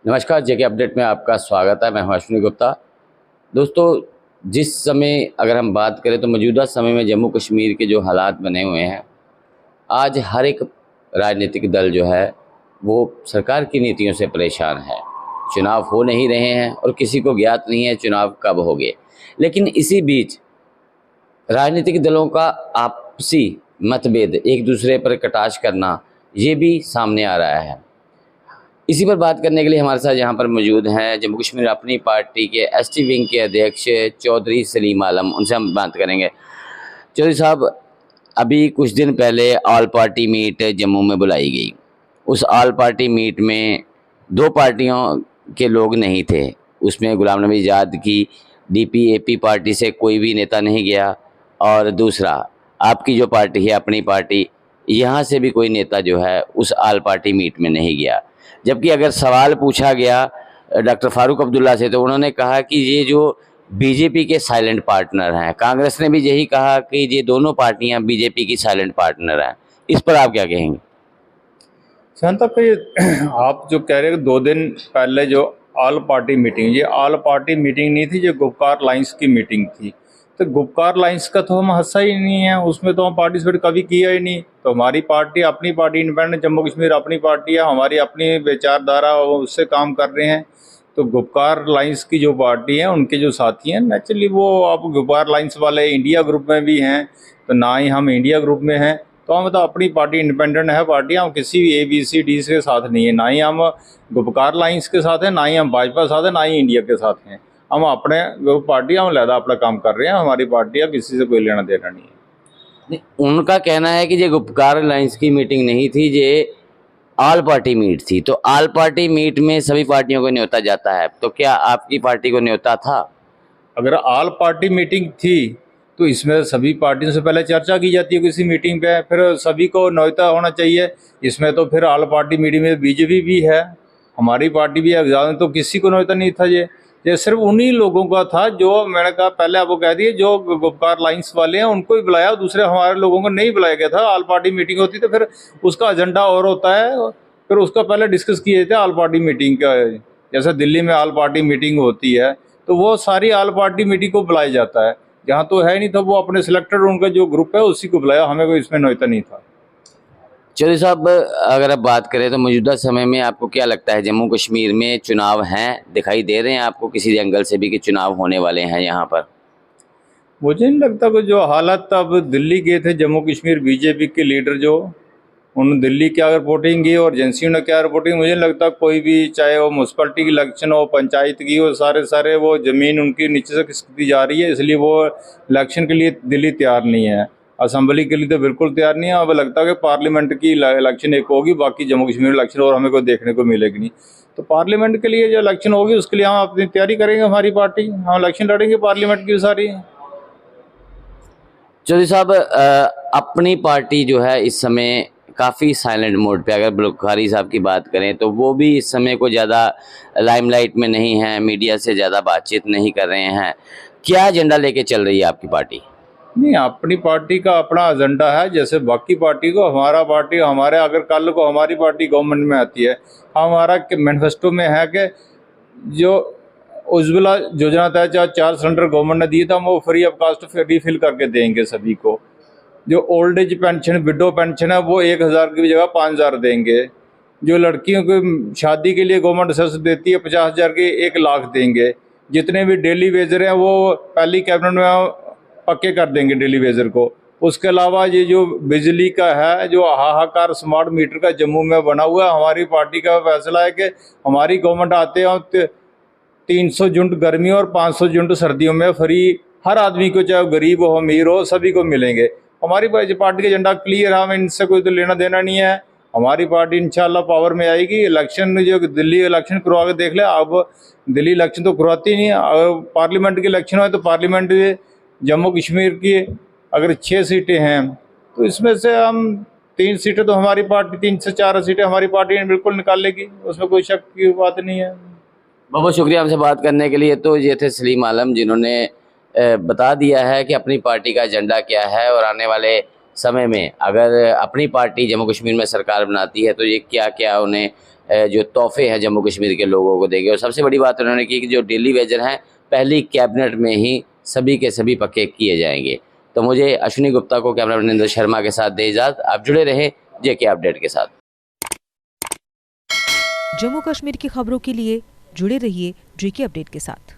नमस्कार, जेके अपडेट में आपका स्वागत है। मैं हूं अश्विनी गुप्ता। दोस्तों, जिस समय अगर हम बात करें तो मौजूदा समय में जम्मू कश्मीर के जो हालात बने हुए हैं, आज हर एक राजनीतिक दल जो है वो सरकार की नीतियों से परेशान है। चुनाव हो नहीं रहे हैं और किसी को ज्ञात नहीं है चुनाव कब होंगे। लेकिन इसी बीच राजनीतिक दलों का आपसी मतभेद, एक दूसरे पर कटाक्ष करना, ये भी सामने आ रहा है। इसी पर बात करने के लिए हमारे साथ यहाँ पर मौजूद हैं जम्मू कश्मीर अपनी पार्टी के एसटी विंग के अध्यक्ष चौधरी सलीम आलम। उनसे हम बात करेंगे। चौधरी साहब, अभी कुछ दिन पहले ऑल पार्टी मीट जम्मू में बुलाई गई। उस ऑल पार्टी मीट में दो पार्टियों के लोग नहीं थे। उसमें गुलाम नबी आज़ाद की डीपीएपी पार्टी से कोई भी नेता नहीं गया, और दूसरा आपकी जो पार्टी है अपनी पार्टी, यहाँ से भी कोई नेता जो है उस ऑल पार्टी मीट में नहीं गया। जबकि अगर सवाल पूछा गया डॉक्टर फारूक अब्दुल्ला से तो उन्होंने कहा कि ये जो बीजेपी के साइलेंट पार्टनर हैं, कांग्रेस ने भी यही कहा कि ये दोनों पार्टियां बीजेपी की साइलेंट पार्टनर हैं। इस पर आप क्या कहेंगे? जहाँ तक ये आप जो कह रहे हैं 2 दिन पहले जो ऑल पार्टी मीटिंग, ये ऑल पार्टी मीटिंग नहीं थी, ये गुपकार लाइंस की मीटिंग थी। तो गुपकार लाइंस का तो हम हिस्सा ही नहीं है, उसमें तो हम पार्टिसिपेट कभी किया ही नहीं। तो हमारी पार्टी अपनी पार्टी इंडिपेंडेंट जम्मू कश्मीर अपनी पार्टी है, हमारी अपनी विचारधारा उससे काम कर रहे हैं। तो गुपकार लाइंस की जो पार्टी है उनके जो साथी हैं, नेचुरली वो आप गुपकार लाइंस वाले इंडिया ग्रुप में भी हैं, तो ना ही हम इंडिया ग्रुप में हैं। तो हम तो अपनी पार्टी इंडिपेंडेंट है पार्टी, हम किसी भी ABCD के साथ नहीं है, ना ही हम गुपकार लाइंस के साथ हैं, ना ही हम भाजपा साथ हैं, ना ही इंडिया के साथ हैं। हम अपने पार्टी हम लहदा अपना काम कर रहे हैं, हमारी पार्टी का किसी से कोई लेना देना नहीं है। नहीं, उनका कहना है कि ये गुपकार अलायंस की मीटिंग नहीं थी, ये ऑल पार्टी मीट थी। तो ऑल पार्टी मीट में सभी पार्टियों को न्योता जाता है, तो क्या आपकी पार्टी को न्योता था? अगर ऑल पार्टी मीटिंग थी तो इसमें सभी पार्टियों से पहले चर्चा की जाती है किसी मीटिंग पे, फिर सभी को न्योता होना चाहिए। इसमें तो फिर ऑल पार्टी मीटिंग में बीजेपी भी है, हमारी पार्टी भी है, ज़्यादा तो किसी को न्योता नहीं था। ये सिर्फ उन्हीं लोगों का था जो मैंने कहा पहले आपको कह दिए, जो गुपकार लाइंस वाले हैं उनको ही बुलाया, दूसरे हमारे लोगों को नहीं बुलाया गया था। ऑल पार्टी मीटिंग होती तो फिर उसका एजेंडा और होता है, फिर उसका पहले डिस्कस किए थे ऑल पार्टी मीटिंग का। जैसे दिल्ली में ऑल पार्टी मीटिंग होती है तो वो सारी ऑल पार्टी मीटिंग को बुलाया जाता है। जहाँ तो है नहीं था, वो अपने सिलेक्टेड उनका जो ग्रुप है उसी को बुलाया, हमें कोई इसमें न्योता नहीं था। चौधरी साहब, अगर आप बात करें तो मौजूदा समय में आपको क्या लगता है जम्मू कश्मीर में चुनाव हैं, दिखाई दे रहे हैं आपको किसी एंगल से भी कि चुनाव होने वाले हैं यहाँ पर? मुझे नहीं लगता कि जो हालत अब दिल्ली गए थे जम्मू कश्मीर बीजेपी के लीडर, जो उन्होंने दिल्ली क्या रिपोर्टिंग की और एजेंसियों ने क्या रिपोर्टिंग, मुझे नहीं लगता कोई भी, चाहे वो म्यूनसिपलिटी की इलेक्शन हो, पंचायत की हो, सारे वो ज़मीन उनकी नीचे से खिसकती जा रही है, इसलिए वो इलेक्शन के लिए दिल्ली तैयार नहीं है। असम्बली के लिए तो बिल्कुल तैयार नहीं है। अब लगता है कि पार्लियामेंट की इलेक्शन एक होगी, बाकी जम्मू कश्मीर इलेक्शन और हमें कोई देखने को मिलेगी नहीं। तो पार्लियामेंट के लिए जो इलेक्शन होगी उसके लिए हम अपनी तैयारी करेंगे, हमारी पार्टी, हम इलेक्शन लड़ेंगे पार्लियामेंट की सारी। चौधरी साहब, अपनी पार्टी जो है इस समय काफ़ी साइलेंट मोड पे, अगर बुखारी साहब की बात करें तो वो भी इस समय को ज़्यादा लाइमलाइट में नहीं है, मीडिया से ज़्यादा बातचीत नहीं कर रहे हैं। क्या एजेंडा लेके चल रही है आपकी पार्टी? नहीं, अपनी पार्टी का अपना एजेंडा है, जैसे बाकी पार्टी को, हमारा पार्टी हमारे, अगर कल को हमारी पार्टी गवर्नमेंट में आती है, हमारा मैनिफेस्टो में है कि जो उज्ज्वला योजना तहत 4 सिलेंडर गवर्नमेंट ने दिए था, हम वो फ्री ऑफ कास्ट रिफिल करके देंगे सभी को। जो old age pension, window pension है, वो 1,000 की जगह 5,000 देंगे। जो लड़कियों की शादी के लिए गवर्नमेंट असिस्ट देती है 50,000 की 1,00,000 देंगे। जितने भी डेली वेजर हैं वो पहली कैबिनेट में पक्के कर देंगे डेली वेजर को। उसके अलावा ये जो बिजली का है, जो हाहाकार स्मार्ट मीटर का जम्मू में बना हुआ है, हमारी पार्टी का फैसला है कि हमारी गवर्नमेंट आते हैं 300 यूनिट गर्मी और 500 यूनिट सर्दियों में फ्री हर आदमी को, चाहे गरीब हो अमीर हो, सभी को मिलेंगे। हमारी पार्टी का एजेंडा क्लियर है, हमें इनसे कोई तो लेना देना नहीं है। हमारी पार्टी इंशाल्लाह पावर में आएगी। इलेक्शन में जो दिल्ली इलेक्शन करवा के देख ले, अब दिल्ली इलेक्शन तो करवाती नहीं है। अगर पार्लियामेंट की इलेक्शन हो तो पार्लियामेंट जम्मू कश्मीर की अगर 6 सीटें हैं तो इसमें से हम 3 सीटें तो हमारी पार्टी, 3 से 4 सीटें हमारी पार्टी बिल्कुल निकाल लेगी, उसमें कोई शक की बात नहीं है। बहुत बहुत शुक्रिया हमसे बात करने के लिए। तो ये थे सलीम आलम, जिन्होंने बता दिया है कि अपनी पार्टी का एजेंडा क्या है और आने वाले समय में अगर अपनी पार्टी जम्मू कश्मीर में सरकार बनाती है तो ये क्या क्या उन्हें जो तोहफे हैं जम्मू कश्मीर के लोगों को देंगे। और सबसे बड़ी बात उन्होंने की कि जो डेली वेजर हैं पहली कैबिनेट में ही सभी के सभी पक्के किए जाएंगे। तो मुझे अश्विनी गुप्ता को कैमरा मनिंदर शर्मा के साथ दे इजाज़त। आप जुड़े रहें जेके अपडेट के साथ। जम्मू कश्मीर की खबरों के लिए जुड़े रहिए जेके अपडेट के साथ।